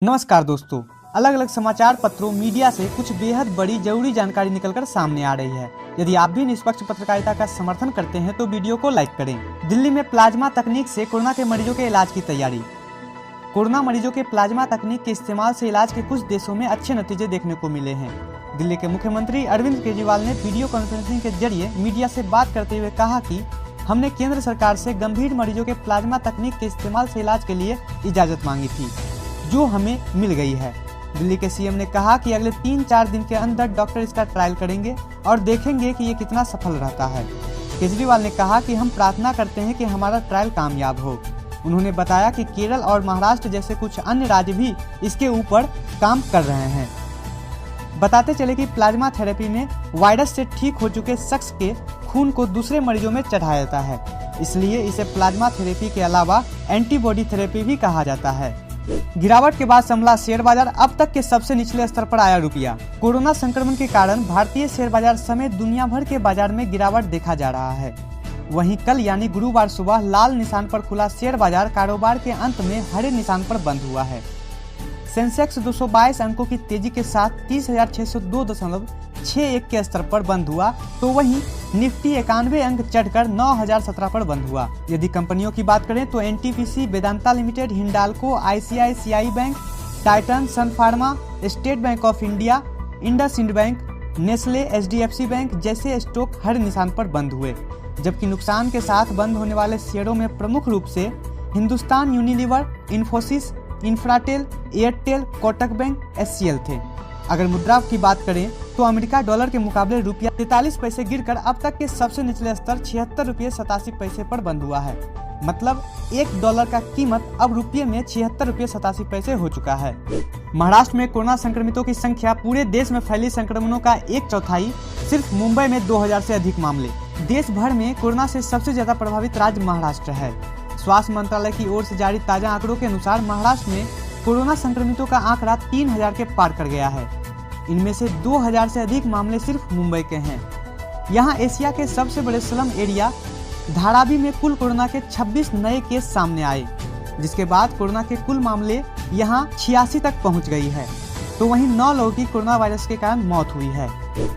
नमस्कार दोस्तों। अलग अलग समाचार पत्रों मीडिया से कुछ बेहद बड़ी जरूरी जानकारी निकलकर सामने आ रही है। यदि आप भी निष्पक्ष पत्रकारिता का समर्थन करते हैं तो वीडियो को लाइक करें। दिल्ली में प्लाज्मा तकनीक से कोरोना के मरीजों के इलाज की तैयारी। कोरोना मरीजों के प्लाज्मा तकनीक के इस्तेमाल से इलाज के कुछ देशों में अच्छे नतीजे देखने को मिले हैं। दिल्ली के मुख्यमंत्री अरविंद केजरीवाल ने वीडियो कॉन्फ्रेंसिंग के जरिए मीडिया से बात करते हुए कहा कि हमने केंद्र सरकार से गंभीर मरीजों के प्लाज्मा तकनीक के इस्तेमाल से इलाज के लिए इजाजत मांगी थी, जो हमें मिल गई है। दिल्ली के सीएम ने कहा कि अगले 3-4 दिन के अंदर डॉक्टर इसका ट्रायल करेंगे और देखेंगे कि ये कितना सफल रहता है। केजरीवाल ने कहा कि हम प्रार्थना करते हैं कि हमारा ट्रायल कामयाब हो। उन्होंने बताया कि केरल और महाराष्ट्र जैसे कुछ अन्य राज्य भी इसके ऊपर काम कर रहे हैं। बताते चले कि प्लाज्मा थेरेपी में वायरस से ठीक हो चुके शख्स के खून को दूसरे मरीजों में चढ़ाया जाता है, इसलिए इसे प्लाज्मा थेरेपी के अलावा एंटीबॉडी थेरेपी भी कहा जाता है। गिरावट के बाद संभला शेयर बाजार, अब तक के सबसे निचले स्तर पर आया रुपया। कोरोना संक्रमण के कारण भारतीय शेयर बाजार समेत दुनिया भर के बाजार में गिरावट देखा जा रहा है। वहीं कल यानी गुरुवार सुबह लाल निशान पर खुला शेयर बाजार कारोबार के अंत में हरे निशान पर बंद हुआ है। सेंसेक्स 222 अंकों की तेजी के साथ 30,602.61 के स्तर पर बंद हुआ, तो वहीं निफ्टी 91 अंक चढ़कर 9,017 पर बंद हुआ। यदि कंपनियों की बात करें तो NTPC, Vedanta limited, Hindalco, ICICI bank, Titan, Sun Pharma, State Bank of India, IndusInd bank, Nestle, HDFC bank जैसे स्टॉक हर निशान पर बंद हुए। जबकि नुकसान के साथ बंद होने वाले शेयरों में प्रमुख रूप से Hindustan Unilever, Infosys, Infratel, Airtel, Kotak bank, HCL थे। अगर मुद्रा की बात करें तो अमेरिका डॉलर के मुकाबले रुपया 43 पैसे गिरकर अब तक के सबसे निचले स्तर 76 रुपये 87 पैसे पर बंद हुआ है। मतलब $1 का कीमत अब रुपये में 76 रुपये 87 पैसे हो चुका है। महाराष्ट्र में कोरोना संक्रमितों की संख्या पूरे देश में फैली संक्रमणों का 1/4, सिर्फ मुंबई में 2000 से अधिक मामले। देश भर में कोरोना से सबसे ज्यादा प्रभावित राज्य महाराष्ट्र है। स्वास्थ्य मंत्रालय की ओर से जारी ताजा आंकड़ों के अनुसार महाराष्ट्र में कोरोना संक्रमितों का आंकड़ा 3000 के पार कर गया है। इनमें से 2000 से अधिक मामले सिर्फ मुंबई के हैं। यहां एशिया के सबसे बड़े स्लम एरिया धारावी में कुल कोरोना के 26 नए केस सामने आए, जिसके बाद कोरोना के कुल मामले यहां 86 तक पहुंच गई है। तो वहीं 9 लोगों की कोरोना वायरस के कारण मौत हुई है।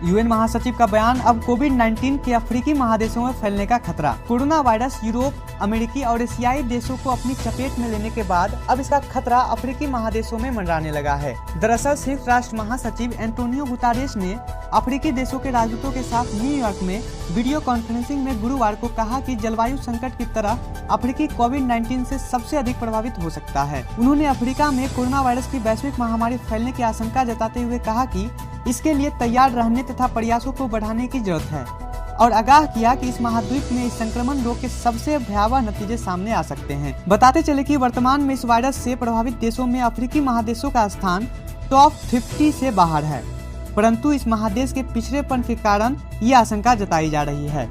यूएन महासचिव का बयान, अब कोविड-19 के अफ्रीकी महादेशों में फैलने का खतरा। कोरोना वायरस यूरोप, अमेरिकी और एशियाई देशों को अपनी चपेट में लेने के बाद अब इसका खतरा अफ्रीकी महादेशों में मंडराने लगा है। दरअसल संयुक्त राष्ट्र महासचिव एंटोनियो गुतारेस ने अफ्रीकी देशों के राजदूतों के साथ न्यूयॉर्क में वीडियो कॉन्फ्रेंसिंग में गुरुवार को कहा कि जलवायु संकट की तरह अफ्रीकी कोविड-19 से सबसे अधिक प्रभावित हो सकता है। उन्होंने अफ्रीका में कोरोना वायरस की वैश्विक महामारी फैलने की आशंका जताते हुए कहा कि इसके लिए तैयार रहने तथा प्रयासों को बढ़ाने की जरूरत है और आगाह किया कि इस महाद्वीप में इस संक्रमण रोग के सबसे भयावह नतीजे सामने आ सकते हैं। बताते चले कि वर्तमान में इस वायरस से प्रभावित देशों में अफ्रीकी महादेशों का स्थान टॉप 50 से बाहर है, परंतु इस महादेश के पिछड़ेपन के कारण ये आशंका जताई जा रही है।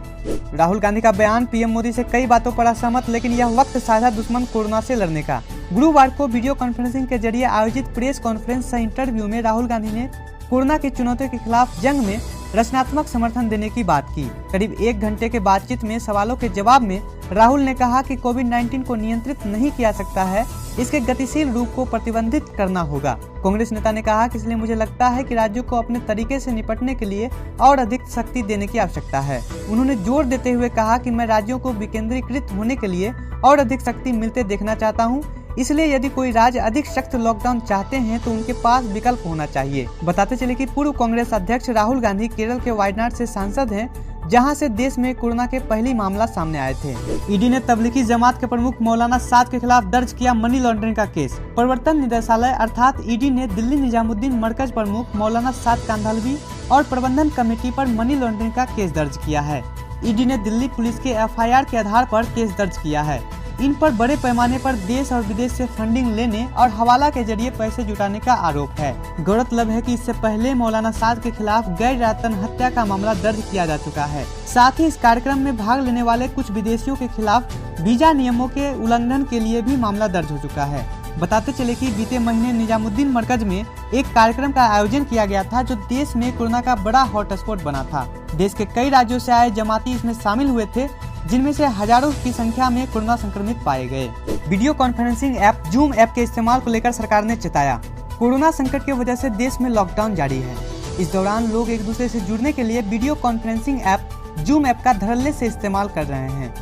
राहुल गांधी का बयान, पीएम मोदी से कई बातों पर असहमत, लेकिन यह वक्त साझा दुश्मन कोरोना से लड़ने का। गुरुवार को वीडियो कॉन्फ्रेंसिंग के जरिए आयोजित प्रेस कॉन्फ्रेंस से इंटरव्यू में राहुल गांधी ने कोरोना की चुनौतियों के खिलाफ जंग में रचनात्मक समर्थन देने की बात की। करीब 1 घंटे के बातचीत में सवालों के जवाब में राहुल ने कहा कि कोविड-19 को नियंत्रित नहीं किया सकता है, इसके गतिशील रूप को प्रतिबंधित करना होगा। कांग्रेस नेता ने कहा कि इसलिए मुझे लगता है कि राज्यों को अपने तरीके से निपटने के लिए और अधिक शक्ति देने की आवश्यकता है। उन्होंने जोर देते हुए कहा कि मैं राज्यों को विकेंद्रीकृत होने के लिए और अधिक शक्ति मिलते देखना चाहता हूँ, इसलिए यदि कोई राज्य अधिक सख्त लॉकडाउन चाहते हैं तो उनके पास विकल्प होना चाहिए। बताते चले कि पूर्व कांग्रेस अध्यक्ष राहुल गांधी केरल के वायनाड से सांसद हैं, जहां से देश में कोरोना के पहली मामला सामने आए थे। ईडी ने तबलीगी जमात के प्रमुख मौलाना साद के खिलाफ दर्ज किया मनी लॉन्ड्रिंग का केस। प्रवर्तन निदेशालय अर्थात ईडी ने दिल्ली निजामुद्दीन मरकज प्रमुख मौलाना साद कांधालवी और प्रबंधन कमेटी पर मनी लॉन्ड्रिंग का केस दर्ज किया है। ईडी ने दिल्ली पुलिस के एफआईआर के आधार पर केस दर्ज किया है। इन पर बड़े पैमाने पर देश और विदेश से फंडिंग लेने और हवाला के जरिए पैसे जुटाने का आरोप है। गौरतलब है कि इससे पहले मौलाना साद के खिलाफ गैर इरादतन हत्या का मामला दर्ज किया जा चुका है। साथ ही इस कार्यक्रम में भाग लेने वाले कुछ विदेशियों के खिलाफ वीजा नियमों के उल्लंघन के लिए भी मामला दर्ज हो चुका है। बताते चले कि बीते महीने निजामुद्दीन मरकज में एक कार्यक्रम का आयोजन किया गया था, जो देश में कोरोना का बड़ा हॉटस्पॉट बना था। देश के कई राज्यों से आए जमाती इसमें शामिल हुए थे जिनमें से हजारों की संख्या में कोरोना संक्रमित पाए गए। Video conferencing app zoom app के इस्तेमाल को लेकर सरकार ने चेताया। कोरोना संकट की वजह से देश में लॉकडाउन जारी है। इस दौरान लोग एक दूसरे से जुड़ने के लिए video conferencing app zoom app का धड़ल्ले से इस्तेमाल कर रहे हैं।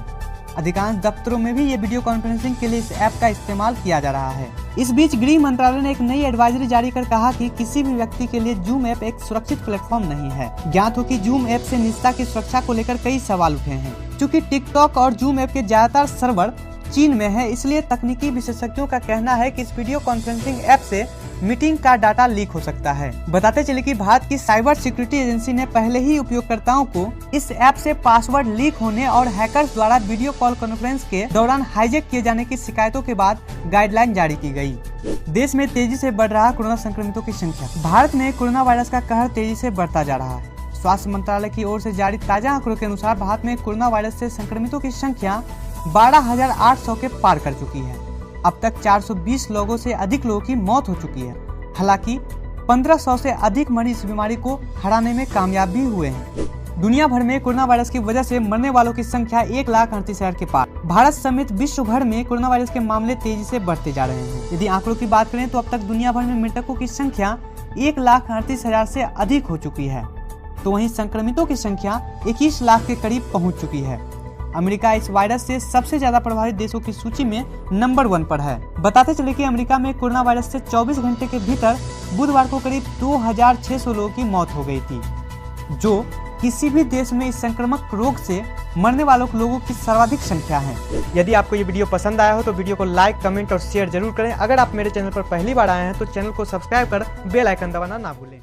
अधिकांश दफ्तरों में भी ये वीडियो कॉन्फ्रेंसिंग के लिए इस ऐप का इस्तेमाल किया जा रहा है। इस बीच गृह मंत्रालय ने एक नई एडवाइजरी जारी कर कहा कि किसी भी व्यक्ति के लिए जूम ऐप एक सुरक्षित प्लेटफॉर्म नहीं है। ज्ञात हो कि जूम ऐप से निजता की सुरक्षा को लेकर कई सवाल उठे हैं। चूँकि टिकटॉक और जूम ऐप के ज्यादातर सर्वर चीन में है, इसलिए तकनीकी विशेषज्ञों का कहना है कि इस वीडियो कॉन्फ्रेंसिंग ऐप से मीटिंग का डाटा लीक हो सकता है। बताते चले कि भारत की साइबर सिक्योरिटी एजेंसी ने पहले ही उपयोगकर्ताओं को इस ऐप से पासवर्ड लीक होने और हैकर्स द्वारा वीडियो कॉल कॉन्फ्रेंस के दौरान हाईजैक किए जाने की शिकायतों के बाद गाइडलाइन जारी की गई। देश में तेजी से बढ़ रहा कोरोना संक्रमितों की संख्या। भारत में कोरोना वायरस का कहर तेजी से बढ़ता जा रहा है। स्वास्थ्य मंत्रालय की ओर से जारी ताजा आंकड़ों के अनुसार भारत में कोरोना वायरस से संक्रमितों की संख्या 12,800 के पार कर चुकी है। अब तक 420 लोगों से अधिक लोगों की मौत हो चुकी है। हालांकि 1500 से अधिक मरीज इस बीमारी को हराने में कामयाब भी हुए हैं। दुनिया भर में कोरोना वायरस की वजह से मरने वालों की संख्या 1,38,000 के पार। भारत समेत विश्व भर में कोरोना वायरस के मामले तेजी से बढ़ते जा रहे हैं। यदि आंकड़ों की बात करें तो अब तक दुनिया भर में मृतकों की संख्या 1,38,000 से अधिक हो चुकी है, तो वहीं संक्रमितों की संख्या 21 लाख के करीब पहुंच चुकी है। अमेरिका इस वायरस से सबसे ज्यादा प्रभावित देशों की सूची में नंबर 1 पर है। बताते चले कि अमेरिका में कोरोना वायरस से 24 घंटे के भीतर बुधवार को करीब 2,600 लोगों की मौत हो गई थी, जो किसी भी देश में इस संक्रामक रोग से मरने वालों लोगों की सर्वाधिक संख्या है। यदि आपको ये वीडियो पसंद आया हो तो वीडियो को लाइक, कमेंट और शेयर जरूर करें। अगर आप मेरे चैनल पर पहली बार आए हैं तो चैनल को सब्सक्राइब कर बेल आइकन दबाना ना भूलें।